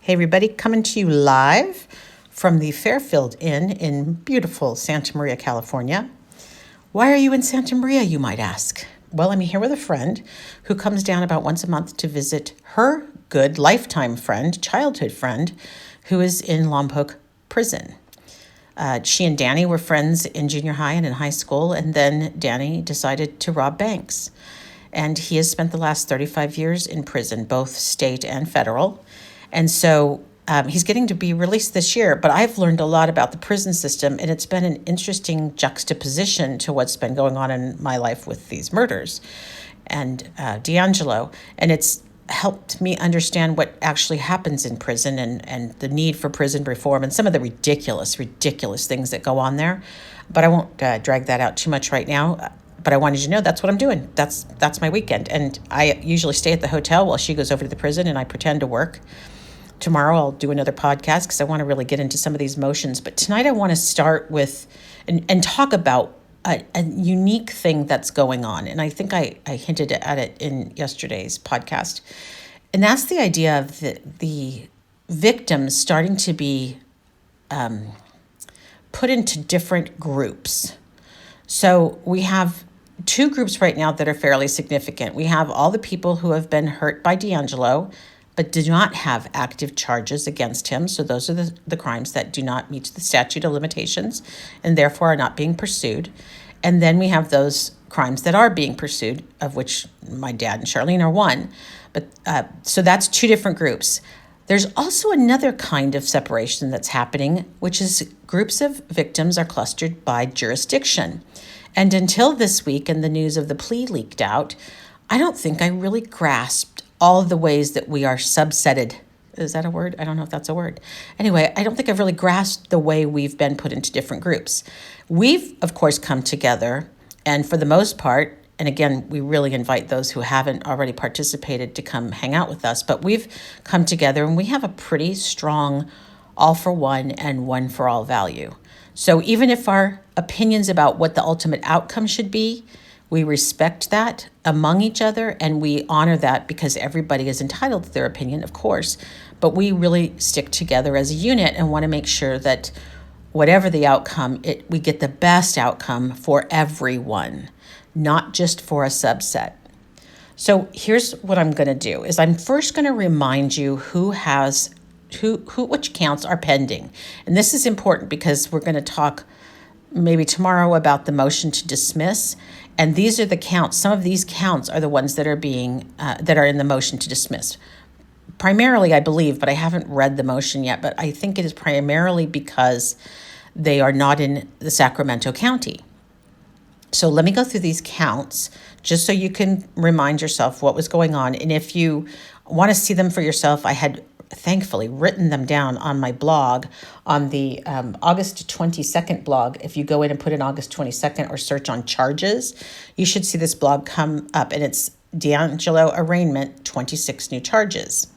Hey everybody, coming to you live from the Fairfield Inn in beautiful Santa Maria, California. Why are you in Santa Maria, you might ask? Well, I'm here with a friend who comes down about once a month to visit her good lifetime friend, childhood friend, who is in Lompoc Prison. She and Danny were friends in junior high and in high school, and then Danny decided to rob banks. And he has spent the last 35 years in prison, both state and federal. And so he's getting to be released this year, but I've learned a lot about the prison system, and it's been an interesting juxtaposition to what's been going on in my life with these murders and D'Angelo. And it's helped me understand what actually happens in prison and the need for prison reform and some of the ridiculous things that go on there. But I won't drag that out too much right now. But I wanted you to know that's what I'm doing. That's my weekend. And I usually stay at the hotel while she goes over to the prison, and I pretend to work. Tomorrow I'll do another podcast because I want to really get into some of these motions. But tonight I want to start with and talk about a unique thing that's going on. And I think I hinted at it in yesterday's podcast. And that's the idea of the victims starting to be put into different groups. So we have two groups right now that are fairly significant. We have all the people who have been hurt by D'Angelo, but do not have active charges against him. So those are the crimes that do not meet the statute of limitations and therefore are not being pursued. And then we have those crimes that are being pursued, of which my dad and Charlene are one. But so that's two different groups. There's also another kind of separation that's happening, which is groups of victims are clustered by jurisdiction. And until this week and the news of the plea leaked out, I don't think I really grasped all of the ways that we are subsetted. Is that a word? I don't know if that's a word. Anyway, I don't think I've really grasped the way we've been put into different groups. We've, of course, come together, and for the most part, and again, we really invite those who haven't already participated to come hang out with us, but we've come together and we have a pretty strong all for one and one for all value. So even if our opinions about what the ultimate outcome should be, we respect that among each other and we honor that because everybody is entitled to their opinion, of course, but we really stick together as a unit and want to make sure that whatever the outcome, we get the best outcome for everyone, not just for a subset. So here's what I'm going to do is I'm first going to remind you which counts are pending. And this is important because we're going to talk maybe tomorrow about the motion to dismiss. And these are the counts. Some of these counts are the ones that are that are in the motion to dismiss. Primarily, I believe, but I haven't read the motion yet, but I think it is primarily because they are not in the Sacramento County. So let me go through these counts just so you can remind yourself what was going on. And if you want to see them for yourself, I had thankfully written them down on my blog, on the August 22nd blog. If you go in and put in August 22nd or search on charges, you should see this blog come up, and it's D'Angelo arraignment, 26 new charges.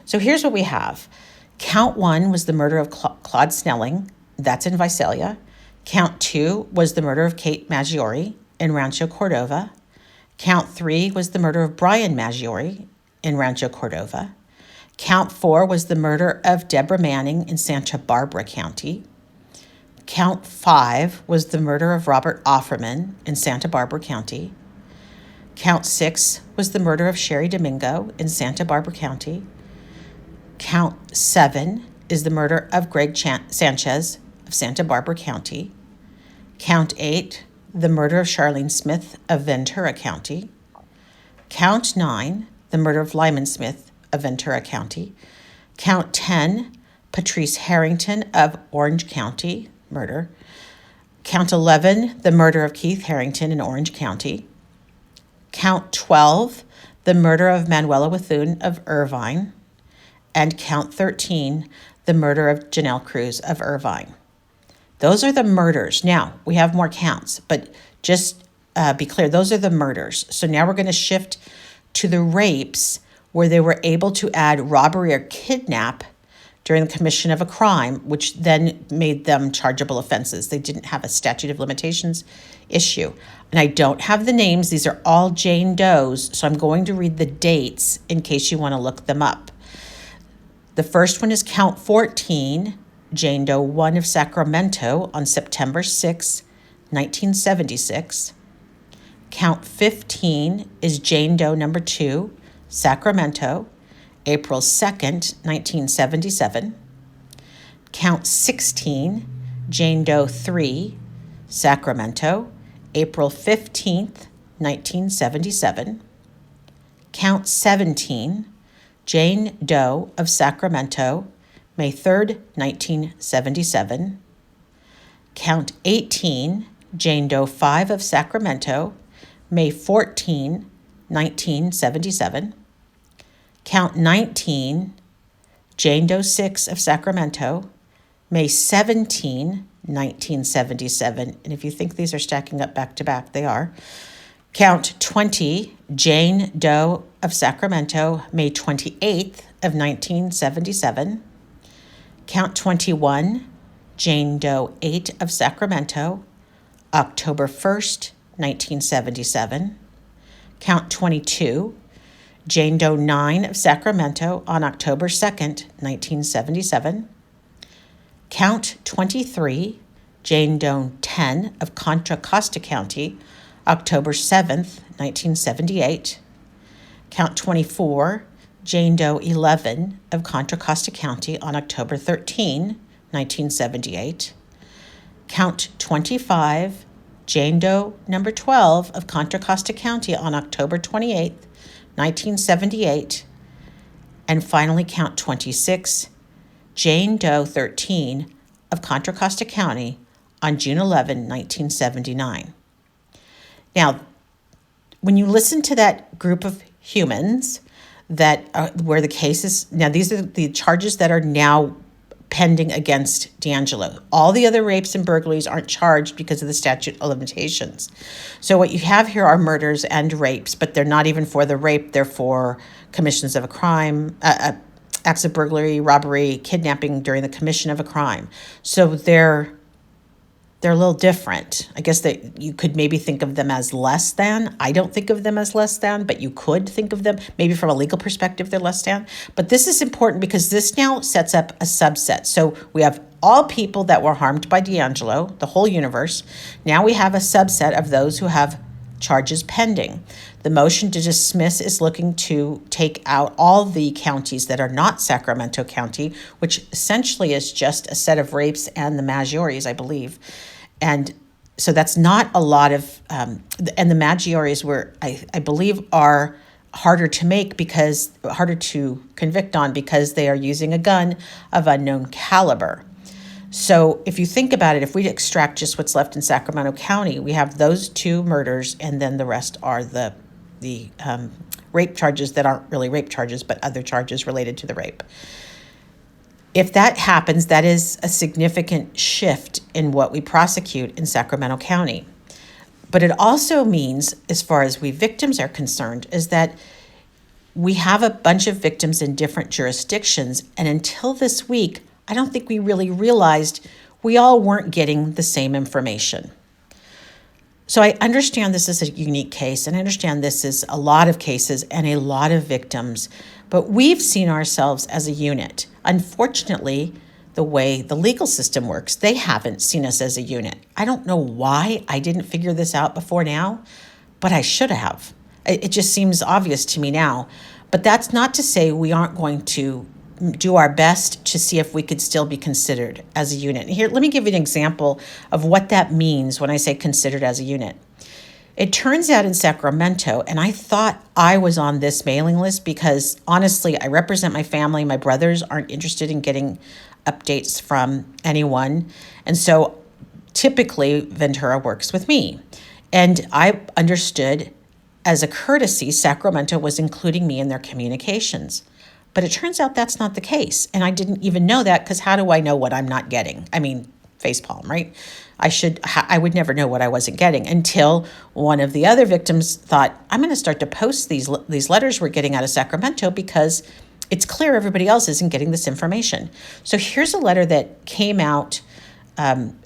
So here's what we have. Count 1 was the murder of Claude Snelling. That's in Visalia. Count 2 was the murder of Kate Maggiore in Rancho Cordova. Count 3 was the murder of Brian Maggiore in Rancho Cordova. Count 4 was the murder of Deborah Manning in Santa Barbara County. Count 5 was the murder of Robert Offerman in Santa Barbara County. Count 6 was the murder of Sherry Domingo in Santa Barbara County. Count 7 is the murder of Greg Sanchez of Santa Barbara County. Count 8, the murder of Charlene Smith of Ventura County. Count 9, the murder of Lyman Smith of Ventura County. Count 10, Patrice Harrington of Orange County, murder. Count 11, the murder of Keith Harrington in Orange County. Count 12, the murder of Manuela Bethune of Irvine. And count 13, the murder of Janelle Cruz of Irvine. Those are the murders. Now, we have more counts, but just be clear, those are the murders. So now we're going to shift to the rapes, where they were able to add robbery or kidnap during the commission of a crime, which then made them chargeable offenses. They didn't have a statute of limitations issue. And I don't have the names. These are all Jane Does, so I'm going to read the dates in case you want to look them up. The first one is count 14, Jane Doe 1 of Sacramento on September 6, 1976. Count 15 is Jane Doe number 2, Sacramento, April 2nd, 1977. Count 16, Jane Doe 3, Sacramento, April 15th, 1977. Count 17, Jane Doe of Sacramento, May 3rd, 1977. Count 18, Jane Doe 5 of Sacramento, May 14, 1977. Count 19, Jane Doe 6 of Sacramento, May 17, 1977. And if you think these are stacking up back to back, they are. Count 20, Jane Doe of Sacramento, May 28th of 1977. Count 21, Jane Doe 8 of Sacramento, October 1st, 1977. Count 22, Jane Doe 9 of Sacramento on October 2nd, 1977. Count 23, Jane Doe 10 of Contra Costa County, October 7th, 1978. Count 24, Jane Doe 11 of Contra Costa County on October 13, 1978. Count 25, Jane Doe number 12 of Contra Costa County on October 28, 1978. And finally, count 26, Jane Doe 13 of Contra Costa County on June 11, 1979. Now, when you listen to that group of humans where the cases, now these are the charges that are now pending against DeAngelo. All the other rapes and burglaries aren't charged because of the statute of limitations. So what you have here are murders and rapes, but they're not even for the rape. They're for commissions of a crime, acts of burglary, robbery, kidnapping during the commission of a crime. So they're a little different. I guess that you could maybe think of them as less than. I don't think of them as less than, but you could think of them, maybe from a legal perspective, they're less than. But this is important because this now sets up a subset. So we have all people that were harmed by DeAngelo, the whole universe. Now we have a subset of those who have charges pending. The motion to dismiss is looking to take out all the counties that are not Sacramento County, which essentially is just a set of rapes and the Maggiores, I believe. And so that's not a lot of, and the Maggiores were, I believe, are harder to make because, harder to convict on because they are using a gun of unknown caliber. So if you think about it, if we extract just what's left in Sacramento County, we have those two murders, and then the rest are the rape charges that aren't really rape charges, but other charges related to the rape. If that happens, that is a significant shift in what we prosecute in Sacramento County. But it also means, as far as we victims are concerned, is that we have a bunch of victims in different jurisdictions, and until this week, I don't think we really realized we all weren't getting the same information. So I understand this is a unique case, and I understand this is a lot of cases and a lot of victims, but we've seen ourselves as a unit. Unfortunately, the way the legal system works, they haven't seen us as a unit. I don't know why I didn't figure this out before now, but I should have. It just seems obvious to me now. But that's not to say we aren't going to do our best to see if we could still be considered as a unit. Here, let me give you an example of what that means when I say considered as a unit. It turns out in Sacramento, and I thought I was on this mailing list because honestly, I represent my family. My brothers aren't interested in getting updates from anyone. And so typically Ventura works with me. And I understood as a courtesy, Sacramento was including me in their communications. But it turns out that's not the case. And I didn't even know that because how do I know what I'm not getting? I mean, facepalm, right? I would never know what I wasn't getting until one of the other victims thought, I'm going to start to post these letters we're getting out of Sacramento because it's clear everybody else isn't getting this information. So here's a letter that came out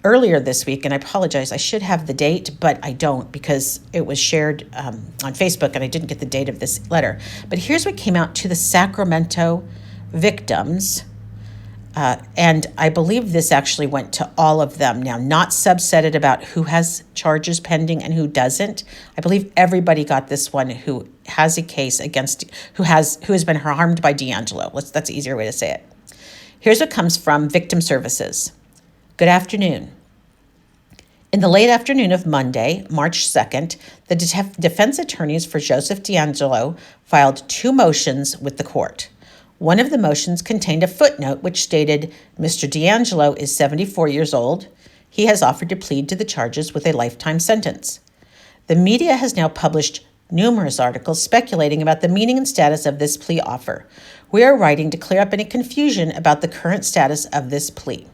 earlier this week, and I apologize, I should have the date, but I don't because it was shared on Facebook and I didn't get the date of this letter. But here's what came out to the Sacramento victims. And I believe this actually went to all of them. Now, not subsetted about who has charges pending and who doesn't. I believe everybody got this one who has a case against, who has been harmed by DeAngelo. That's an easier way to say it. Here's what comes from Victim Services. Good afternoon. In the late afternoon of Monday, March 2nd, the defense attorneys for Joseph DeAngelo filed 2 motions with the court. One of the motions contained a footnote which stated, Mr. DeAngelo is 74 years old. He has offered to plead to the charges with a lifetime sentence. The media has now published numerous articles speculating about the meaning and status of this plea offer. We are writing to clear up any confusion about the current status of this plea.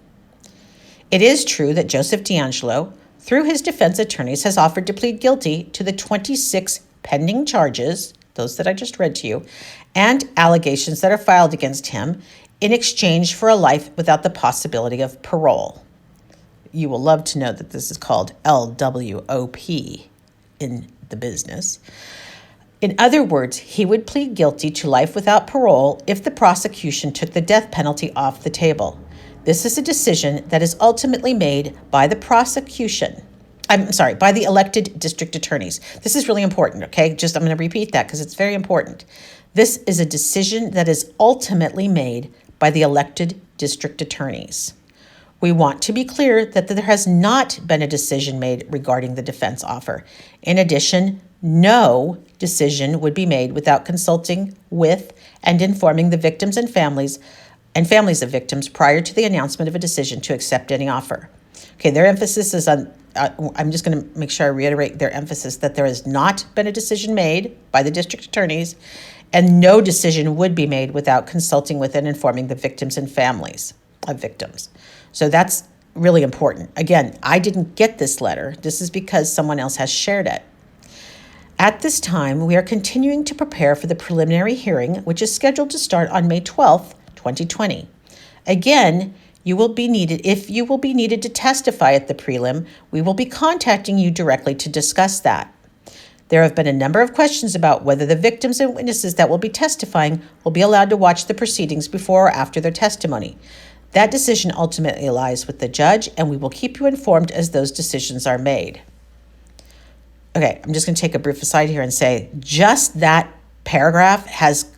It is true that Joseph DeAngelo, through his defense attorneys, has offered to plead guilty to the 26 pending charges, those that I just read to you, and allegations that are filed against him in exchange for a life without the possibility of parole. You will love to know that this is called LWOP in the business. In other words, he would plead guilty to life without parole if the prosecution took the death penalty off the table. This is a decision that is ultimately made by the by the elected district attorneys. This is really important, okay? I'm going to repeat that because it's very important. This is a decision that is ultimately made by the elected district attorneys. We want to be clear that there has not been a decision made regarding the defense offer. In addition, no decision would be made without consulting with and informing the victims and families of victims prior to the announcement of a decision to accept any offer. Okay, their emphasis is on, I'm just going to make sure I reiterate their emphasis that there has not been a decision made by the district attorneys, and no decision would be made without consulting with and informing the victims and families of victims. So that's really important. Again, I didn't get this letter. This is because someone else has shared it. At this time, we are continuing to prepare for the preliminary hearing, which is scheduled to start on May 12th, 2020. Again, if you will be needed to testify at the prelim, we will be contacting you directly to discuss that. There have been a number of questions about whether the victims and witnesses that will be testifying will be allowed to watch the proceedings before or after their testimony. That decision ultimately lies with the judge, and we will keep you informed as those decisions are made. Okay, I'm just going to take a brief aside here and say just that paragraph has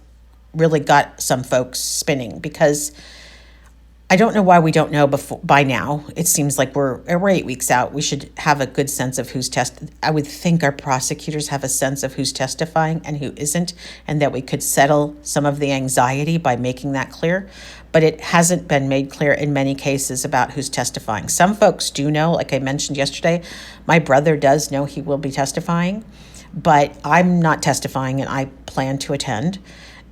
really got some folks spinning, because I don't know why we don't know by now. It seems like we're 8 weeks out. We should have a good sense of who's I would think our prosecutors have a sense of who's testifying and who isn't, and that we could settle some of the anxiety by making that clear. But it hasn't been made clear in many cases about who's testifying. Some folks do know, like I mentioned yesterday, my brother does know he will be testifying, but I'm not testifying and I plan to attend.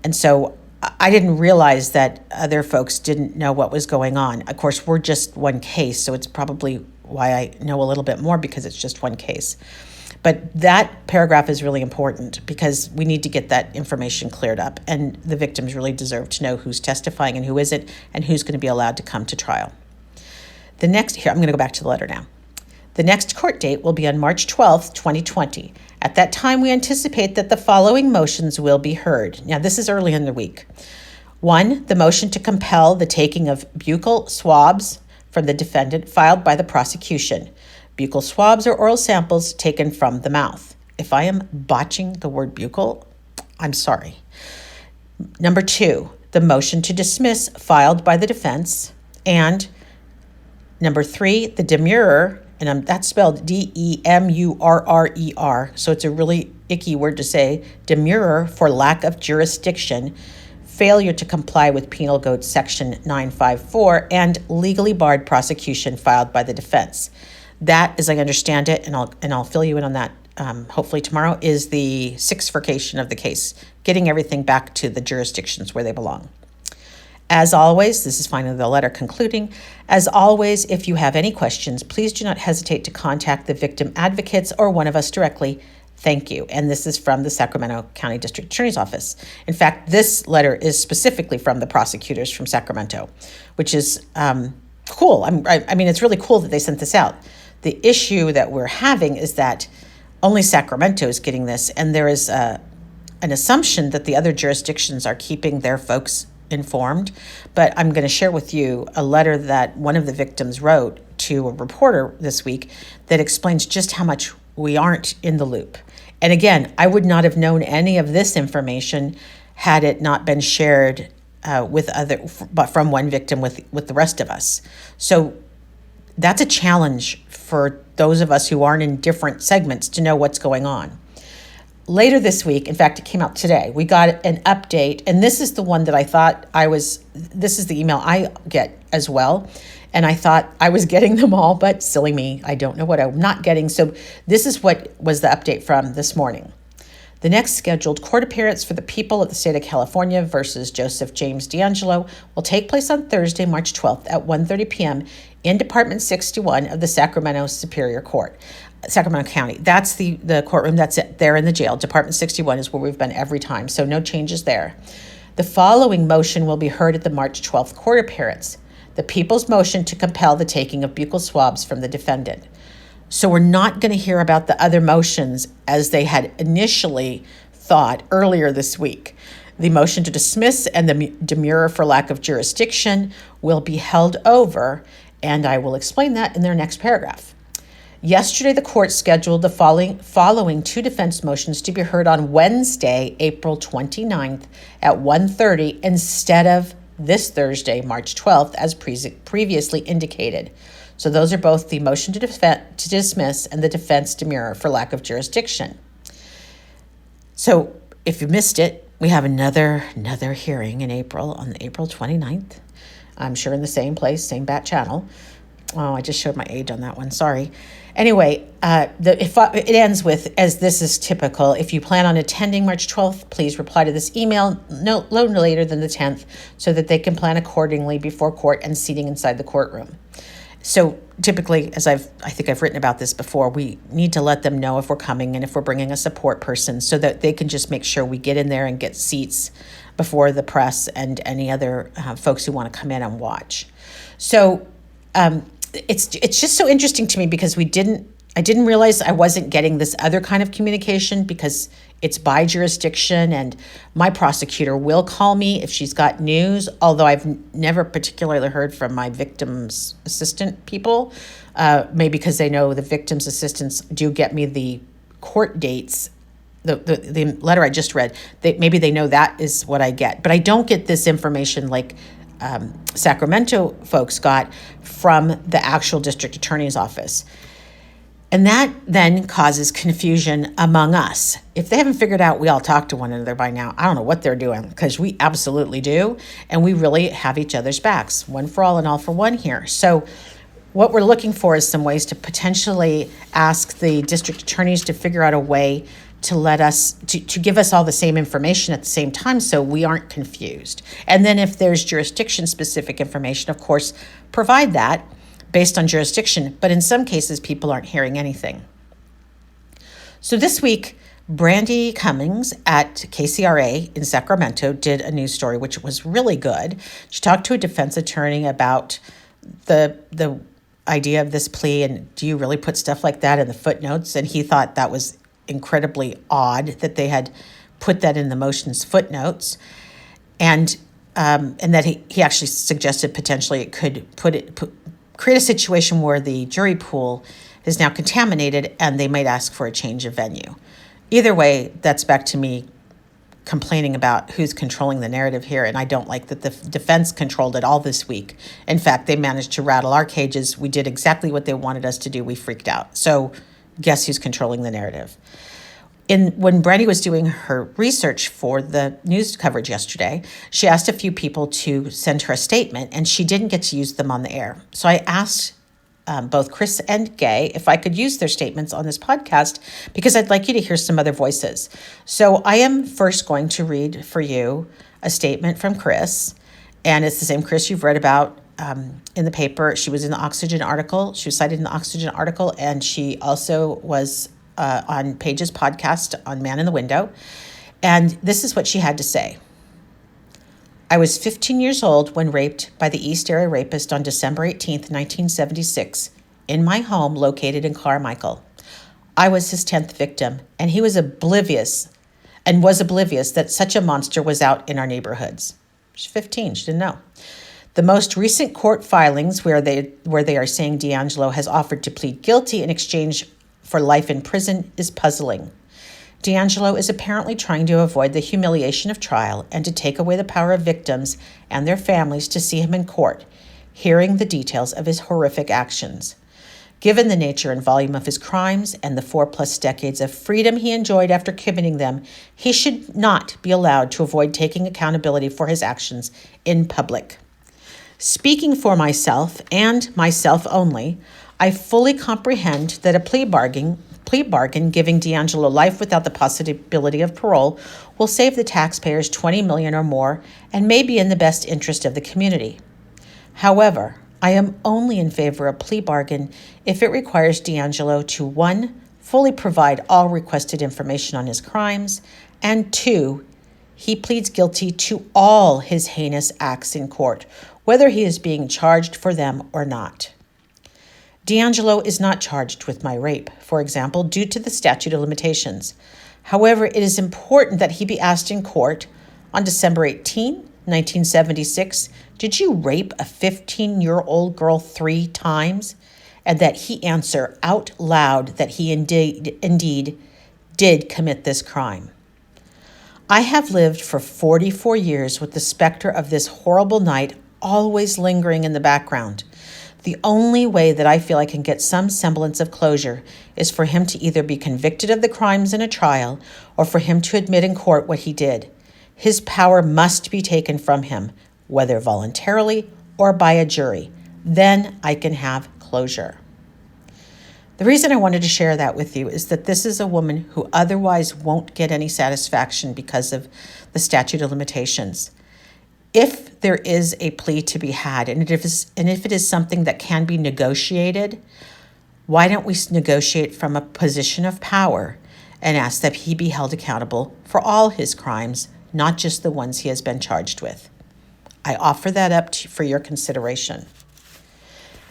And so I didn't realize that other folks didn't know what was going on. Of course, we're just one case, so it's probably why I know a little bit more, because it's just one case. But that paragraph is really important because we need to get that information cleared up, and the victims really deserve to know who's testifying and who isn't, and who's going to be allowed to come to trial. I'm going to go back to the letter now. The next court date will be on March 12th, 2020. At that time, we anticipate that the following motions will be heard. Now, this is early in the week. 1, the motion to compel the taking of buccal swabs from the defendant filed by the prosecution. Buccal swabs are oral samples taken from the mouth. If I am botching the word buccal, I'm sorry. Number 2, the motion to dismiss filed by the defense. And number 3, the demurrer, and that's spelled Demurrer, so it's a really icky word to say, demurrer for lack of jurisdiction, failure to comply with Penal Code Section 954, and legally barred prosecution filed by the defense. That, as I understand it, and I'll fill you in on that hopefully tomorrow, is the sixfication of the case, getting everything back to the jurisdictions where they belong. As always, this is finally the letter concluding. As always, if you have any questions, please do not hesitate to contact the victim advocates or one of us directly. Thank you. And this is from the Sacramento County District Attorney's Office. In fact, this letter is specifically from the prosecutors from Sacramento, which is cool. I mean, it's really cool that they sent this out. The issue that we're having is that only Sacramento is getting this, and there is an assumption that the other jurisdictions are keeping their folks informed, but I'm going to share with you a letter that one of the victims wrote to a reporter this week that explains just how much we aren't in the loop. And again, I would not have known any of this information had it not been shared but from one victim with the rest of us. So that's a challenge for those of us who aren't in different segments to know what's going on. Later this week, in fact, it came out today, we got an update, and this is the one that I thought this is the email I get as well, and I thought I was getting them all, but silly me, I don't know what I'm not getting. So this is what was the update from this morning. The next scheduled court appearance for the people of the state of California versus Joseph James DeAngelo will take place on Thursday, March 12th at 1:30 p.m. in Department 61 of the Sacramento Superior Court, Sacramento County. That's the courtroom that's there in the jail. Department 61 is where we've been every time, so no changes there. The following motion will be heard at the March 12th court appearance. The people's motion to compel the taking of buccal swabs from the defendant. So we're not going to hear about the other motions as they had initially thought earlier this week. The motion to dismiss and the demurrer for lack of jurisdiction will be held over, and I will explain that in their next paragraph. Yesterday, the court scheduled the following two defense motions to be heard on Wednesday, April 29th at 1:30 instead of this Thursday, March 12th, as previously indicated. So those are both the motion to dismiss and the defense demurrer for lack of jurisdiction. So if you missed it, we have another hearing in April on April 29th. I'm sure in the same place, same bat channel. Oh, I just showed my age on that one. Sorry. Anyway, it ends with, as this is typical, if you plan on attending March 12th, please reply to this email no later than the 10th so that they can plan accordingly before court and seating inside the courtroom. So typically, I think I've written about this before, we need to let them know if we're coming and if we're bringing a support person so that they can just make sure we get in there and get seats before the press and any other folks who want to come in and watch. So it's just so interesting to me because I didn't realize I wasn't getting this other kind of communication because it's by jurisdiction, and my prosecutor will call me if she's got news, although I've never particularly heard from my victim's assistant people, maybe because they know the victim's assistants do get me the court dates. The letter I just read, maybe they know that is what I get, but I don't get this information like Sacramento folks got from the actual district attorney's office. And that then causes confusion among us. If they haven't figured out we all talk to one another by now, I don't know what they're doing, because we absolutely do. And we really have each other's backs, one for all and all for one here. So what we're looking for is some ways to potentially ask the district attorneys to figure out a way to let us, to give us all the same information at the same time so we aren't confused. And then if there's jurisdiction-specific information, of course, provide that based on jurisdiction, but in some cases, people aren't hearing anything. So this week, Brandy Cummings at KCRA in Sacramento did a news story, which was really good. She talked to a defense attorney about the idea of this plea, and do you really put stuff like that in the footnotes? And he thought that was incredibly odd that they had put that in the motion's footnotes, and that he actually suggested potentially it could create a situation where the jury pool is now contaminated and they might ask for a change of venue. Either way, that's back to me complaining about who's controlling the narrative here, and I don't like that the defense controlled it all this week. In fact, they managed to rattle our cages. We did exactly what they wanted us to do. We freaked out. So guess who's controlling the narrative? When Brandy was doing her research for the news coverage yesterday, she asked a few people to send her a statement, and she didn't get to use them on the air. So I asked both Chris and Gay if I could use their statements on this podcast because I'd like you to hear some other voices. So I am first going to read for you a statement from Chris, and it's the same Chris you've read about in the paper. She was in the Oxygen article. She was cited in the Oxygen article, and she also was on Paige's podcast on Man in the Window. And this is what she had to say. I was 15 years old when raped by the East Area Rapist on December 18th, 1976, in my home located in Carmichael. I was his 10th victim, and he was oblivious that such a monster was out in our neighborhoods. She's 15. She didn't know. The most recent court filings where they are saying DeAngelo has offered to plead guilty in exchange for life in prison is puzzling. DeAngelo is apparently trying to avoid the humiliation of trial and to take away the power of victims and their families to see him in court, hearing the details of his horrific actions. Given the nature and volume of his crimes and the 4+ decades of freedom he enjoyed after committing them, he should not be allowed to avoid taking accountability for his actions in public. Speaking for myself and myself only, I fully comprehend that a plea bargain giving DeAngelo life without the possibility of parole will save the taxpayers $20 million or more and may be in the best interest of the community. However, I am only in favor of a plea bargain if it requires DeAngelo to 1, fully provide all requested information on his crimes, and 2, he pleads guilty to all his heinous acts in court, whether he is being charged for them or not. DeAngelo is not charged with my rape, for example, due to the statute of limitations. However, it is important that he be asked in court on December 18, 1976, did you rape a 15-year-old girl 3 times? And that he answer out loud that he indeed did commit this crime. I have lived for 44 years with the specter of this horrible night always lingering in the background. The only way that I feel I can get some semblance of closure is for him to either be convicted of the crimes in a trial or for him to admit in court what he did. His power must be taken from him, whether voluntarily or by a jury. Then I can have closure. The reason I wanted to share that with you is that this is a woman who otherwise won't get any satisfaction because of the statute of limitations. If there is a plea to be had, and if it is something that can be negotiated, why don't we negotiate from a position of power and ask that he be held accountable for all his crimes, not just the ones he has been charged with? I offer that up for your consideration.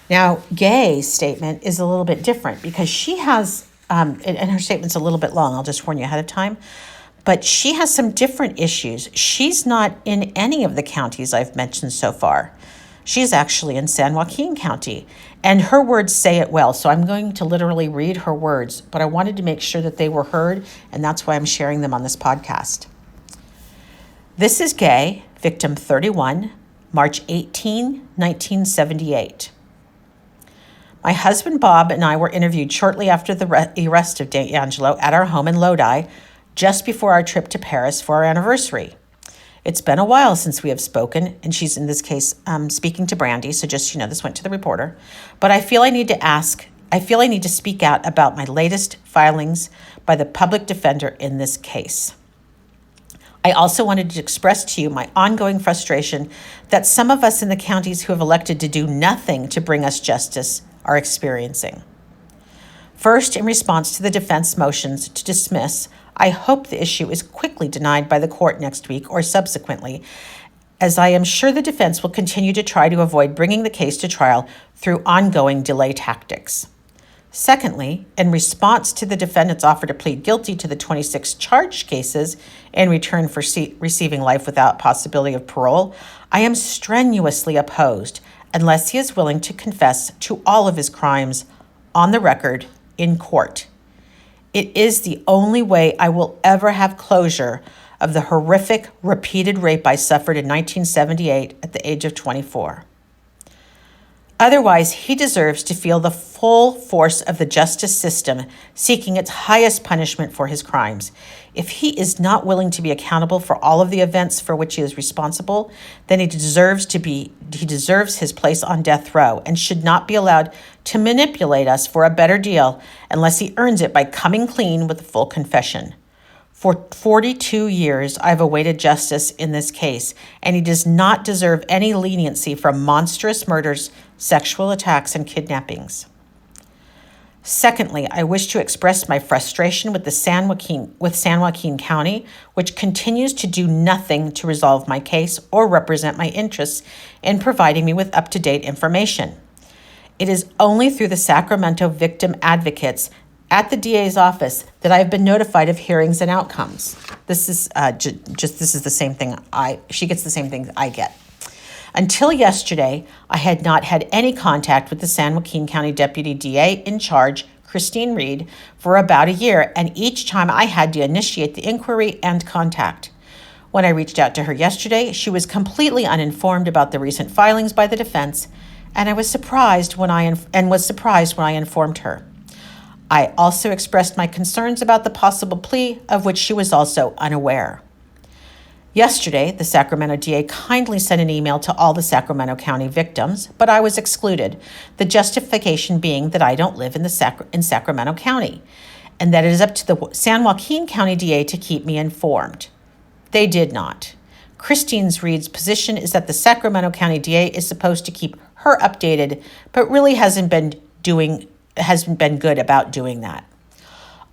Now, Gay's statement is a little bit different because she has, and her statement's a little bit long, I'll just warn you ahead of time, but she has some different issues. She's not in any of the counties I've mentioned so far. She's actually in San Joaquin County, and her words say it well, so I'm going to literally read her words, but I wanted to make sure that they were heard, and that's why I'm sharing them on this podcast. This is Gay, victim 31, March 18, 1978. My husband Bob and I were interviewed shortly after the arrest of DeAngelo at our home in Lodi, just before our trip to Paris for our anniversary. It's been a while since we have spoken, and she's in this case speaking to Brandy, so just, this went to the reporter. But I feel I need to speak out about my latest filings by the public defender in this case. I also wanted to express to you my ongoing frustration that some of us in the counties who have elected to do nothing to bring us justice are experiencing. First, in response to the defense motions to dismiss, I hope the issue is quickly denied by the court next week or subsequently, as I am sure the defense will continue to try to avoid bringing the case to trial through ongoing delay tactics. Secondly, in response to the defendant's offer to plead guilty to the 26 charged cases in return for receiving life without possibility of parole, I am strenuously opposed unless he is willing to confess to all of his crimes on the record in court. It is the only way I will ever have closure of the horrific, repeated rape I suffered in 1978 at the age of 24. Otherwise, he deserves to feel the full force of the justice system seeking its highest punishment for his crimes. If he is not willing to be accountable for all of the events for which he is responsible, then he deserves his place on death row and should not be allowed to manipulate us for a better deal unless he earns it by coming clean with a full confession. For 42 years, I've awaited justice in this case, and he does not deserve any leniency from monstrous murders, sexual attacks, and kidnappings. Secondly, I wish to express my frustration with San Joaquin County, which continues to do nothing to resolve my case or represent my interests in providing me with up-to-date information. It is only through the Sacramento victim advocates at the DA's office that I've been notified of hearings and outcomes. This is this is the same thing she gets the same thing I get. Until yesterday, I had not had any contact with the San Joaquin County Deputy DA in charge, Christine Reed, for about a year, and each time I had to initiate the inquiry and contact. When I reached out to her yesterday, she was completely uninformed about the recent filings by the defense, and I was surprised when I informed her. I also expressed my concerns about the possible plea, of which she was also unaware. Yesterday, the Sacramento DA kindly sent an email to all the Sacramento County victims, but I was excluded, the justification being that I don't live in Sacramento County, and that it is up to the San Joaquin County DA to keep me informed. They did not. Christine Reed's position is that the Sacramento County DA is supposed to keep her updated, but really hasn't been good about doing that.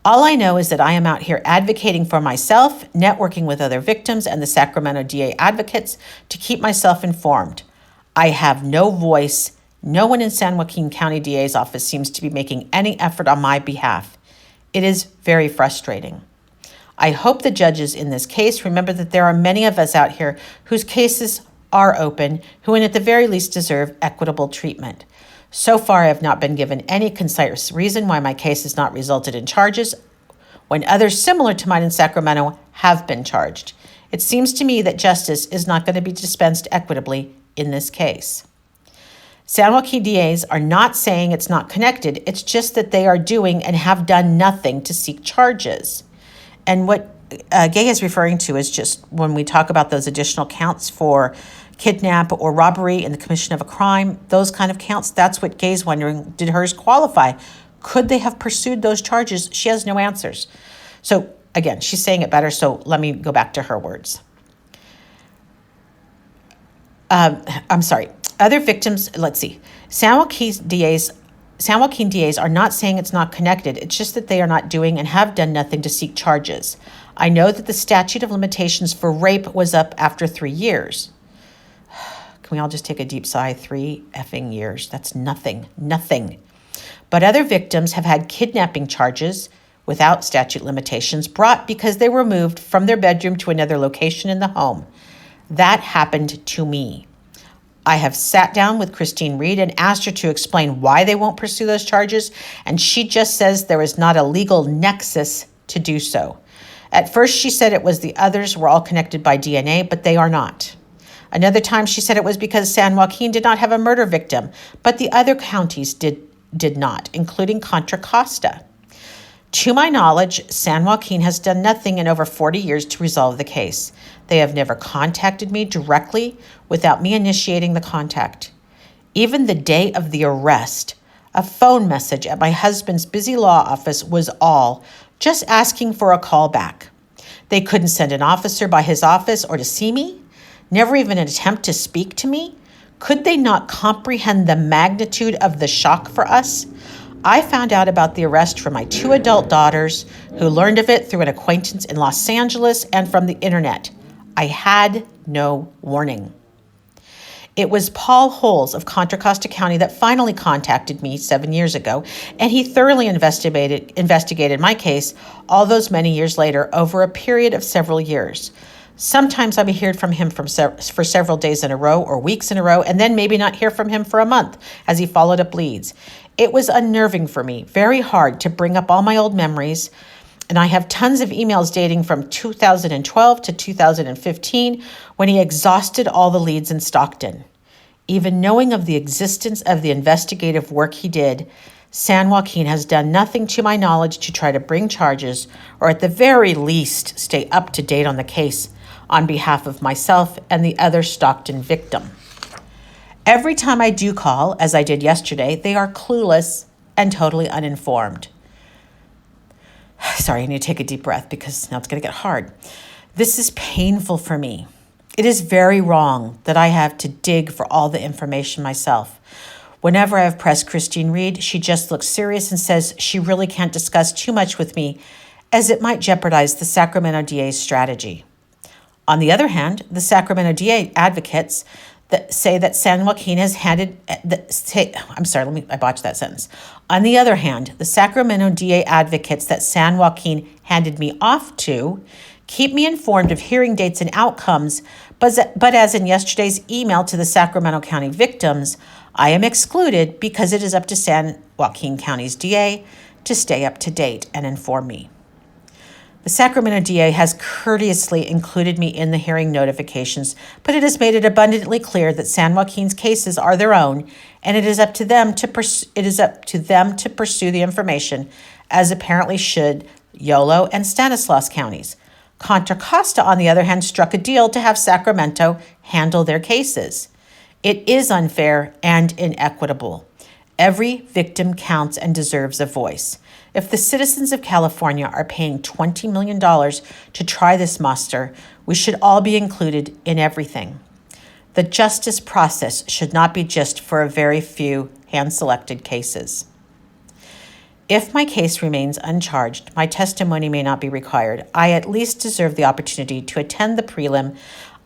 All I know is that I am out here advocating for myself, networking with other victims and the Sacramento DA advocates to keep myself informed. I have no voice. No one in San Joaquin County DA's office seems to be making any effort on my behalf. It is very frustrating. I hope the judges in this case remember that there are many of us out here whose cases are open, who at the very least deserve equitable treatment. So far, I have not been given any concise reason why my case has not resulted in charges when others similar to mine in Sacramento have been charged. It seems to me that justice is not going to be dispensed equitably in this case. San Joaquin DAs are not saying it's not connected. It's just that they are doing and have done nothing to seek charges. And what Gay is referring to is just when we talk about those additional counts for kidnap or robbery and the commission of a crime, those kind of counts, that's what Gay's wondering, did hers qualify? Could they have pursued those charges? She has no answers. So again, she's saying it better, so let me go back to her words. I'm sorry. Other victims, let's see. San Joaquin DAs are not saying it's not connected. It's just that they are not doing and have done nothing to seek charges. I know that the statute of limitations for rape was up after 3 years. Can we all just take a deep sigh? 3 effing years. That's nothing. But other victims have had kidnapping charges without statute limitations brought because they were moved from their bedroom to another location in the home. That happened to me. I have sat down with Christine Reed and asked her to explain why they won't pursue those charges, and she just says there is not a legal nexus to do so. At first, she said it was the others were all connected by DNA, but they are not. Another time, she said it was because San Joaquin did not have a murder victim, but the other counties did not, including Contra Costa. To my knowledge, San Joaquin has done nothing in over 40 years to resolve the case. They have never contacted me directly without me initiating the contact. Even the day of the arrest, a phone message at my husband's busy law office was all just asking for a call back. They couldn't send an officer by his office or to see me, never even an attempt to speak to me. Could they not comprehend the magnitude of the shock for us? I found out about the arrest from my 2 adult daughters, who learned of it through an acquaintance in Los Angeles and from the internet. I had no warning. It was Paul Holes of Contra Costa County that finally contacted me 7 years ago, and he thoroughly investigated my case all those many years later over a period of several years. Sometimes I would hear from him for several days in a row or weeks in a row, and then maybe not hear from him for a month as he followed up leads. It was unnerving for me, very hard to bring up all my old memories, and I have tons of emails dating from 2012 to 2015 when he exhausted all the leads in Stockton. Even knowing of the existence of the investigative work he did, San Joaquin has done nothing to my knowledge to try to bring charges or at the very least stay up to date on the case on behalf of myself and the other Stockton victim. Every time I do call, as I did yesterday, they are clueless and totally uninformed. Sorry, I need to take a deep breath because now it's going to get hard. This is painful for me. It is very wrong that I have to dig for all the information myself. Whenever I have pressed Christine Reed, she just looks serious and says she really can't discuss too much with me as it might jeopardize the Sacramento DA's strategy. On the other hand, the Sacramento DA advocates, that say that San Joaquin has I botched that sentence. On the other hand, the Sacramento DA advocates that San Joaquin handed me off to keep me informed of hearing dates and outcomes, but as in yesterday's email to the Sacramento County victims, I am excluded because it is up to San Joaquin County's DA to stay up to date and inform me. The Sacramento DA has courteously included me in the hearing notifications, but it has made it abundantly clear that San Joaquin's cases are their own, and it is up to them to pursue the information, as apparently should Yolo and Stanislaus counties. Contra Costa, on the other hand, struck a deal to have Sacramento handle their cases. It is unfair and inequitable. Every victim counts and deserves a voice. If the citizens of California are paying $20 million to try this monster, we should all be included in everything. The justice process should not be just for a very few hand-selected cases. If my case remains uncharged, my testimony may not be required. I at least deserve the opportunity to attend the prelim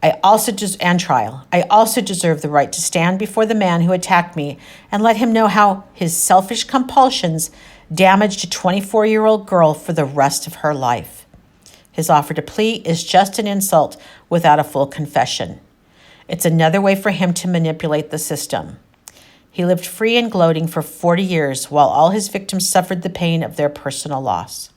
and trial. I also deserve the right to stand before the man who attacked me and let him know how his selfish compulsions damaged a 24-year-old girl for the rest of her life. His offer to plea is just an insult without a full confession. It's another way for him to manipulate the system. He lived free and gloating for 40 years while all his victims suffered the pain of their personal loss.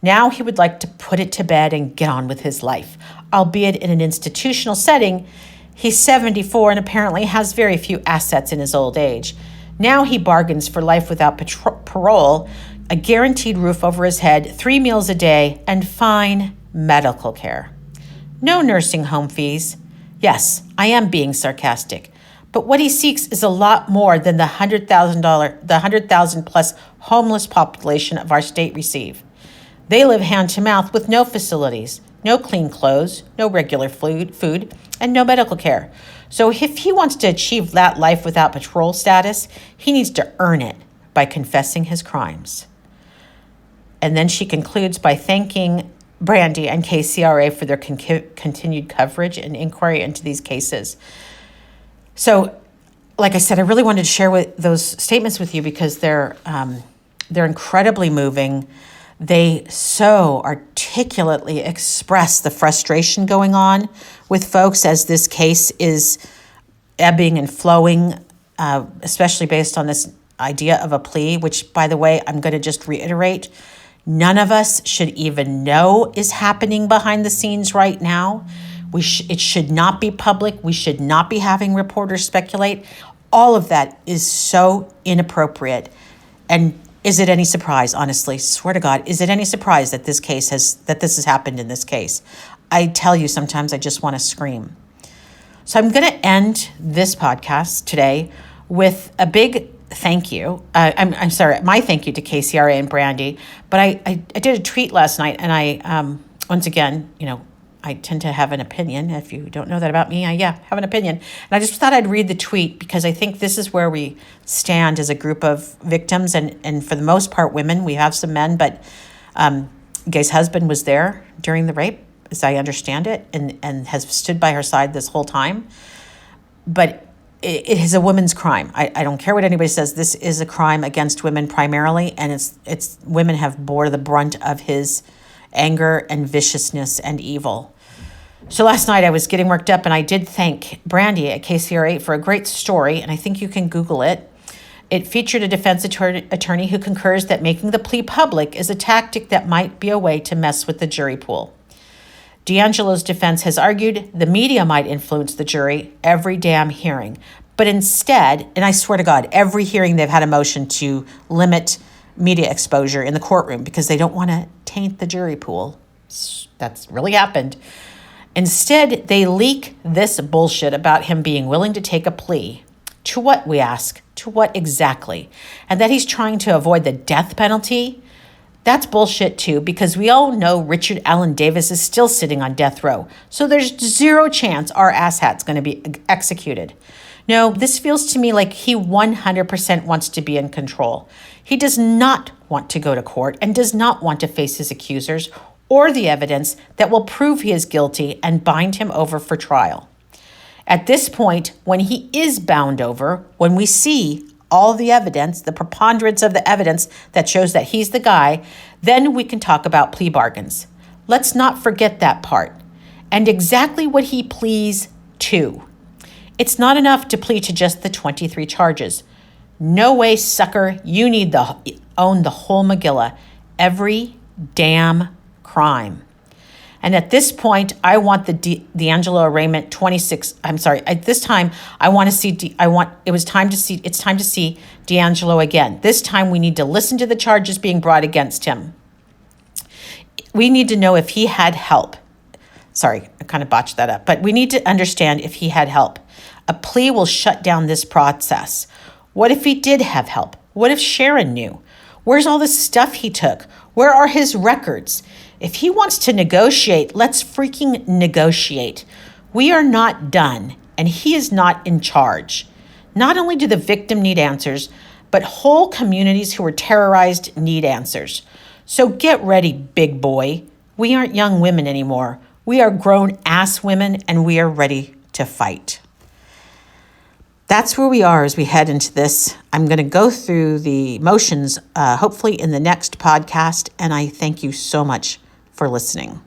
Now he would like to put it to bed and get on with his life, albeit in an institutional setting. He's 74 and apparently has very few assets in his old age. Now he bargains for life without parole, a guaranteed roof over his head, 3 meals a day, and fine medical care. No nursing home fees. Yes, I am being sarcastic. But what he seeks is a lot more than the $100,000 plus homeless population of our state receive. They live hand to mouth with no facilities, no clean clothes, no regular food, and no medical care. So if he wants to achieve that life without parole status, he needs to earn it by confessing his crimes. And then she concludes by thanking Brandy and KCRA for their continued coverage and inquiry into these cases. So, like I said, I really wanted to share those statements with you because they're incredibly moving. They so articulately express the frustration going on with folks as this case is ebbing and flowing, especially based on this idea of a plea, which, by the way, I'm going to just reiterate, none of us should even know is happening behind the scenes right now. It should not be public. We should not be having reporters speculate. All of that is so inappropriate. And is it any surprise, honestly, swear to God, is it any surprise that this has happened in this case? I tell you, sometimes I just want to scream. So I'm going to end this podcast today with a big thank you. I'm sorry, my thank you to KCRA and Brandy. But I did a tweet last night, and I once again, I tend to have an opinion. If you don't know that about me, I have an opinion. And I just thought I'd read the tweet because I think this is where we stand as a group of victims, and for the most part, women. We have some men, but Gay's husband was there during the rape, as I understand it, and has stood by her side this whole time. But it is a women's crime. I don't care what anybody says. This is a crime against women primarily, and it's women have bore the brunt of his anger and viciousness and evil. So last night I was getting worked up, and I did thank Brandy at KCRA for a great story, and I think you can Google it. It featured a defense attorney who concurs that making the plea public is a tactic that might be a way to mess with the jury pool. D'Angelo's defense has argued the media might influence the jury every damn hearing, but instead, and I swear to God, every hearing they've had a motion to limit media exposure in the courtroom because they don't want to taint the jury pool. That's really happened. Instead, they leak this bullshit about him being willing to take a plea. To what, we ask? To what exactly? And that he's trying to avoid the death penalty? That's bullshit too, because we all know Richard Allen Davis is still sitting on death row. So there's zero chance our asshat's going to be executed. No, this feels to me like he 100% wants to be in control. He does not want to go to court and does not want to face his accusers or the evidence that will prove he is guilty and bind him over for trial. At this point, when he is bound over, when we see all the evidence, the preponderance of the evidence that shows that he's the guy, then we can talk about plea bargains. Let's not forget that part. And exactly what he pleads to. It's not enough to plead to just the 23 charges. No way, sucker. You need to own the whole Megillah. Every damn crime. And at this point, I want the DeAngelo arraignment 26. I'm sorry. At this time, I want to see. It's time to see DeAngelo again. This time, we need to listen to the charges being brought against him. We need to know if he had help. Sorry, I kind of botched that up. But we need to understand if he had help. A plea will shut down this process. What if he did have help? What if Sharon knew? Where's all the stuff he took? Where are his records? If he wants to negotiate, let's freaking negotiate. We are not done, and he is not in charge. Not only do the victim need answers, but whole communities who were terrorized need answers. So get ready, big boy. We aren't young women anymore. We are grown-ass women, and we are ready to fight. That's where we are as we head into this. I'm going to go through the motions, hopefully in the next podcast, and I thank you so much for listening.